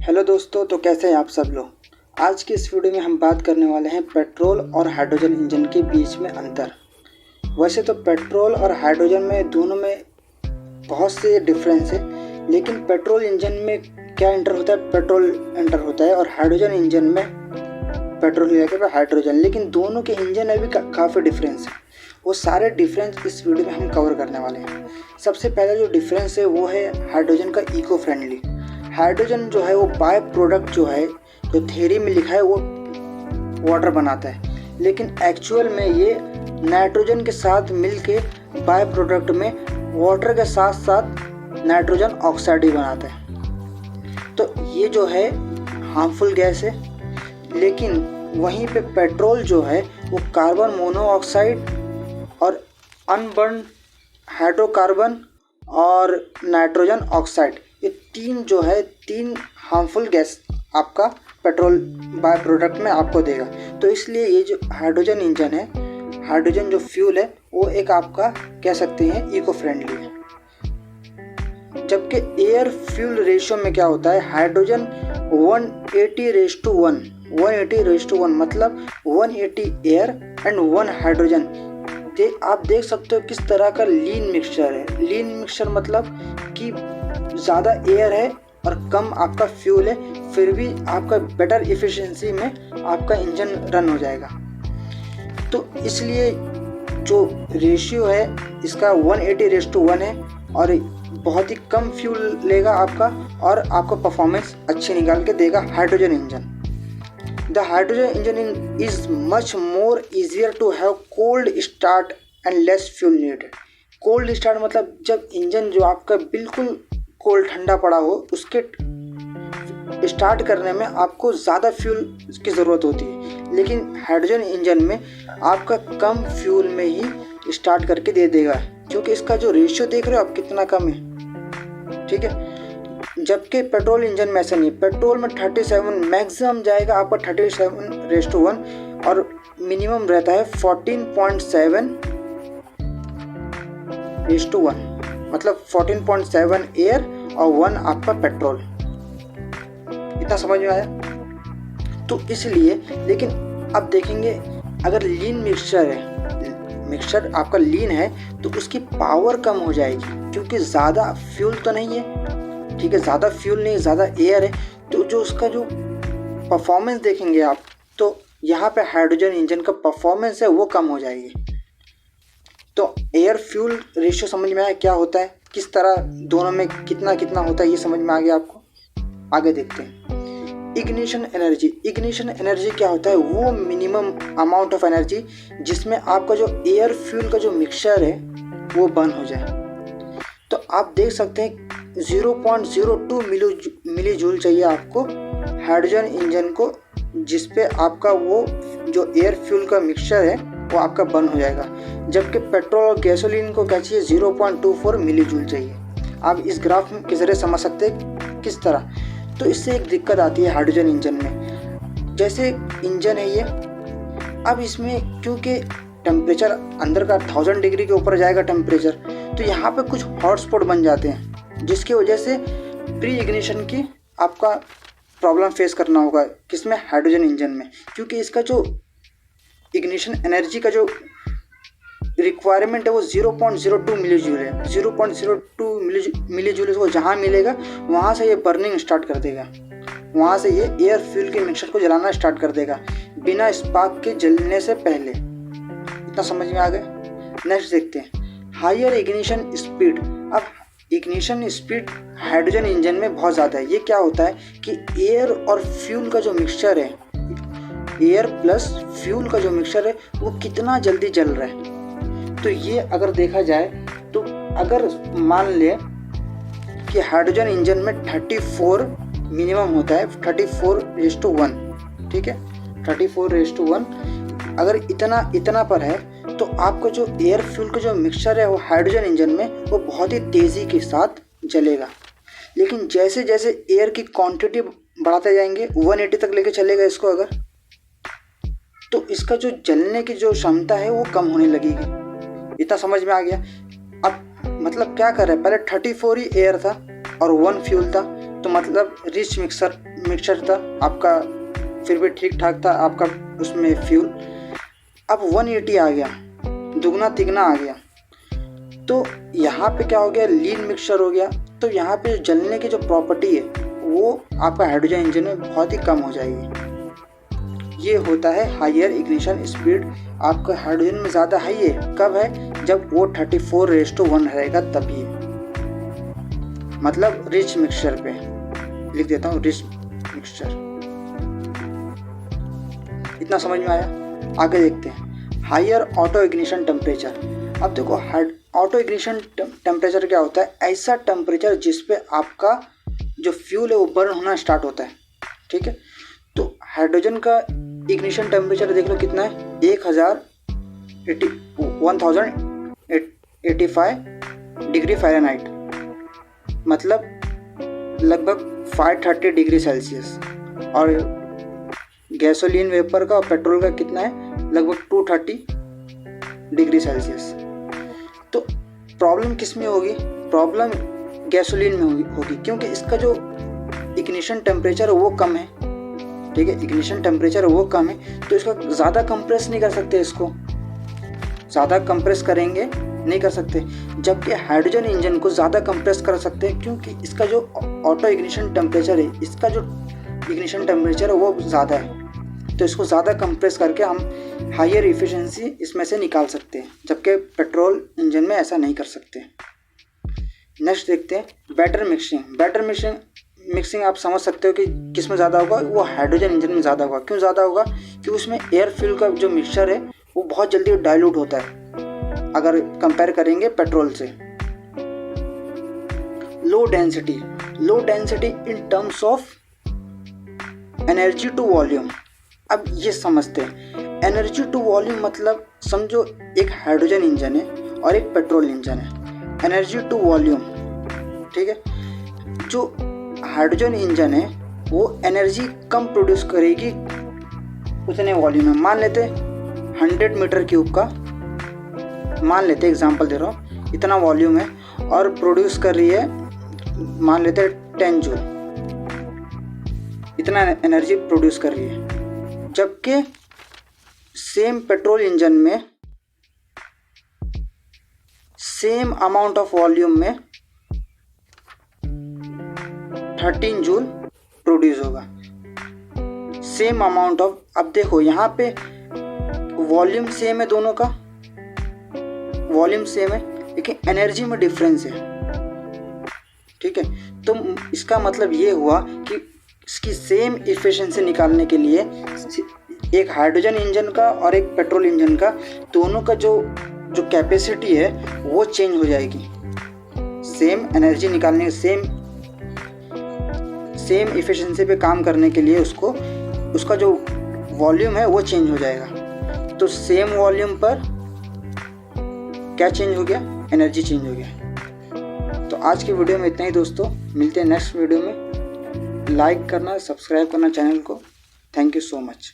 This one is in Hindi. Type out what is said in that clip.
हेलो दोस्तों, तो कैसे हैं आप सब लोग। आज की इस वीडियो में हम बात करने वाले हैं पेट्रोल और हाइड्रोजन इंजन के बीच में अंतर। वैसे तो पेट्रोल और हाइड्रोजन में दोनों में बहुत से डिफरेंस है, लेकिन पेट्रोल इंजन में क्या इंटर होता है, पेट्रोल इंटर होता है, और हाइड्रोजन इंजन में पेट्रोल की जगह पर हाइड्रोजन। लेकिन दोनों के इंजन में भी काफ़ी डिफरेंस है। वो सारे डिफरेंस इस वीडियो में हम कवर करने वाले हैं। सबसे पहला जो डिफरेंस है वो है हाइड्रोजन का इको फ्रेंडली। हाइड्रोजन जो है वो बाय प्रोडक्ट जो है, जो थ्योरी में लिखा है वो वाटर बनाता है, लेकिन एक्चुअल में ये नाइट्रोजन के साथ मिलके बाय प्रोडक्ट में वाटर के साथ साथ नाइट्रोजन ऑक्साइड ही बनाता है। तो ये जो है हार्मफुल गैस है। लेकिन वहीं पे पेट्रोल जो है वो कार्बन मोनोऑक्साइड और अनबर्न हाइड्रोकार्बन और नाइट्रोजन ऑक्साइड, ये तीन हार्मफुल गैस आपका पेट्रोल बाय प्रोडक्ट में आपको देगा। तो इसलिए ये जो हाइड्रोजन इंजन है, हाइड्रोजन जो फ्यूल है, वो एक आपका कह सकते हैं इको फ्रेंडली है। जबकि एयर फ्यूल रेशियो में क्या होता है, हाइड्रोजन 180:1, 180:1 मतलब 180 एयर एंड 1 हाइड्रोजन। आप देख सकते हो किस तरह का लीन मिक्सचर है। लीन मिक्सचर मतलब कि ज़्यादा एयर है और कम आपका फ्यूल है, फिर भी आपका बेटर इफ़िशियंसी में आपका इंजन रन हो जाएगा। तो इसलिए जो रेशियो है इसका 180:1 है और बहुत ही कम फ्यूल लेगा आपका, और आपको परफॉर्मेंस अच्छी निकाल के देगा hydrogen engine. The hydrogen engine is much more easier to have cold start and less fuel needed. Cold start मतलब जब इंजन जो आपका बिल्कुल कोल्ड ठंडा पड़ा हो, उसके स्टार्ट करने में आपको ज़्यादा फ्यूल की ज़रूरत होती है, लेकिन हाइड्रोजन इंजन में आपका कम फ्यूल में ही स्टार्ट करके दे देगा, क्योंकि इसका जो रेशियो देख रहे हो आप कितना कम है। ठीक है, जबकि पेट्रोल इंजन में ऐसा नहीं है। पेट्रोल में 37 मैक्सिमम जाएगा आपका 37:1 और मिनिमम रहता है 14.7:1, मतलब 14.7 एयर और 1 आपका पेट्रोल। इतना समझ में आया? तो इसलिए, लेकिन अब देखेंगे अगर लीन मिक्सचर है, मिक्सचर आपका लीन है, तो उसकी पावर कम हो जाएगी, क्योंकि ज़्यादा फ्यूल तो नहीं है। ठीक है, ज़्यादा फ्यूल नहीं, ज़्यादा एयर है, तो जो उसका जो परफॉर्मेंस देखेंगे आप, तो यहाँ पे हाइड्रोजन इंजन का परफॉर्मेंस है वो कम हो जाएगी। तो एयर फ्यूल रेशियो समझ में आया क्या होता है, किस तरह दोनों में कितना कितना होता है, ये समझ में आ गया आपको। आगे देखते हैं इग्निशन एनर्जी। इग्निशन एनर्जी क्या होता है, वो मिनिमम अमाउंट ऑफ एनर्जी जिसमें आपका जो एयर फ्यूल का जो मिक्सचर है वो बर्न हो जाए। तो आप देख सकते हैं 0.02 मिली जूल चाहिए आपको हाइड्रोजन इंजन को, जिस पे आपका वो जो एयर फ्यूल का मिक्सचर है वो आपका बर्न हो जाएगा। जबकि पेट्रोल और गैसोलीन को क्या चाहिए, 0.24 मिली जूल चाहिए। आप इस ग्राफ के ज़रिए समझ सकते हैं किस तरह। तो इससे एक दिक्कत आती है हाइड्रोजन इंजन में। जैसे इंजन है ये, अब इसमें क्योंकि टेम्परेचर अंदर का 1000 डिग्री के ऊपर जाएगा टेम्परेचर, तो यहाँ पे कुछ हॉटस्पॉट बन जाते हैं, जिसकी वजह से प्री इग्निशन की आपका प्रॉब्लम फेस करना होगा। किसमें, हाइड्रोजन इंजन में, क्योंकि इसका जो इग्निशन एनर्जी का जो रिक्वायरमेंट है वो 0.02 मिली जूल है। 0.02 मिली जूल इसको जहाँ मिलेगा वहाँ से ये बर्निंग स्टार्ट कर देगा, वहाँ से ये एयर फ्यूल के मिक्सचर को जलाना स्टार्ट कर देगा बिना स्पार्क के जलने से पहले। इतना समझ में आ गया। नेक्स्ट देखते हैं हायर इग्निशन स्पीड। अब इग्निशन स्पीड हाइड्रोजन इंजन में बहुत ज़्यादा है। ये क्या होता है कि एयर और फ्यूल का जो मिक्सचर है, एयर प्लस फ्यूल का जो मिक्सचर है वो कितना जल्दी जल रहा है। तो ये अगर देखा जाए, तो अगर मान ले कि हाइड्रोजन इंजन में 34 मिनिमम होता है, 34:1, ठीक है, 34:1 अगर इतना पर है, तो आपका जो एयर फ्यूल का जो मिक्सचर है वो हाइड्रोजन इंजन में वो बहुत ही तेज़ी के साथ जलेगा। लेकिन जैसे जैसे एयर की क्वांटिटी बढ़ाते जाएंगे, 180 तक लेके चलेगा इसको अगर, तो इसका जो जलने की जो क्षमता है वो कम होने लगेगी। इतना समझ में आ गया। अब मतलब क्या कर रहा है, पहले 34 ही एयर था और 1 फ्यूल था, तो मतलब रिच मिक्सचर था आपका, फिर भी ठीक ठाक था आपका उसमें फ्यूल। अब 180 आ गया, दुगना तिगना आ गया, तो यहाँ पे क्या हो गया, लीन मिक्सचर हो गया। तो यहाँ पे जलने की जो प्रॉपर्टी है वो आपका हाइड्रोजन इंजन में बहुत ही कम हो जाएगी। ये होता है हायर इग्निशन स्पीड। आपका हाइड्रोजन में ज़्यादा हाई है कब है, जब वो 34:1 रहेगा तभी। मतलब रिच मिक्सचर पे लिख देता हूँ, रिच मिक्सचर। इतना समझ में आया। आगे देखते हैं हायर ऑटो इग्निशन टेम्परेचर। अब देखो ऑटो इग्निशन टेम्परेचर क्या होता है, ऐसा टेम्परेचर जिस पे आपका जो फ्यूल है वो बर्न होना स्टार्ट होता है। ठीक है, तो हाइड्रोजन का इग्निशन टेम्परेचर देख लो कितना है, 1085 डिग्री फ़ारेनहाइट, मतलब लगभग 530 डिग्री सेल्सियस। और गैसोलीन वेपर का और पेट्रोल का कितना है, लगभग 230 डिग्री सेल्सियस। तो प्रॉब्लम किस में होगी, प्रॉब्लम गैसोलीन में होगी क्योंकि इसका जो इग्निशन टेम्परेचर है वो कम है। ठीक है, इग्निशन टेम्परेचर वो कम है, तो इसका ज़्यादा कंप्रेस नहीं कर सकते, इसको ज़्यादा कंप्रेस करेंगे नहीं कर सकते। जबकि हाइड्रोजन इंजन को ज़्यादा कंप्रेस कर सकते हैं क्योंकि इसका जो ऑटो इग्निशन टेम्परेचर है, इसका जो इग्निशन टेम्परेचर है वो ज़्यादा है, तो इसको ज़्यादा कंप्रेस करके हम हायर इफिशिएंसी इसमें से निकाल सकते हैं, जबकि पेट्रोल इंजन में ऐसा नहीं कर सकते। नेक्स्ट देखते हैं बैटर मिक्सिंग। बैटर मिक्सिंग आप समझ सकते हो कि किस में ज़्यादा होगा, वो हाइड्रोजन इंजन में ज़्यादा होगा। क्यों ज़्यादा होगा, क्योंकि उसमें एयर फ्यूल का जो मिक्सचर है वो बहुत जल्दी डाइल्यूट होता है अगर कंपेयर करेंगे पेट्रोल से। Low density in terms of energy to volume. अब ये समझते हैं, एनर्जी टू वॉल्यूम मतलब समझो एक हाइड्रोजन इंजन है और एक पेट्रोल इंजन है। एनर्जी टू वॉल्यूम, ठीक है, जो हाइड्रोजन इंजन है वो एनर्जी कम प्रोड्यूस करेगी उतने वॉल्यूम में। मान लेते 100 मीटर क्यूब का, मान लेते एग्जांपल दे रहा हूँ, इतना वॉल्यूम है और प्रोड्यूस कर रही है मान लेते 10 जूल, इतना एनर्जी प्रोड्यूस कर रही है। जबकि सेम पेट्रोल इंजन में सेम अमाउंट ऑफ वॉल्यूम में 13 जूल प्रोड्यूस होगा, सेम अमाउंट ऑफ। अब देखो यहाँ पे वॉल्यूम सेम है, दोनों का वॉल्यूम सेम है लेकिन एनर्जी में डिफरेंस है। ठीक है, तो इसका मतलब ये हुआ कि इसकी सेम इफिशिएंसी निकालने के लिए एक हाइड्रोजन इंजन का और एक पेट्रोल इंजन का, दोनों का जो कैपेसिटी है वो चेंज हो जाएगी। सेम एनर्जी निकालने, सेम इफिशिएंसी पे काम करने के लिए उसका जो वॉल्यूम है वो चेंज हो जाएगा। तो सेम वॉल्यूम पर क्या चेंज हो गया, एनर्जी चेंज हो गया। तो आज की वीडियो में इतना ही दोस्तों, मिलते हैं नेक्स्ट वीडियो में। लाइक करना, सब्सक्राइब करना चैनल को। Thank you so much.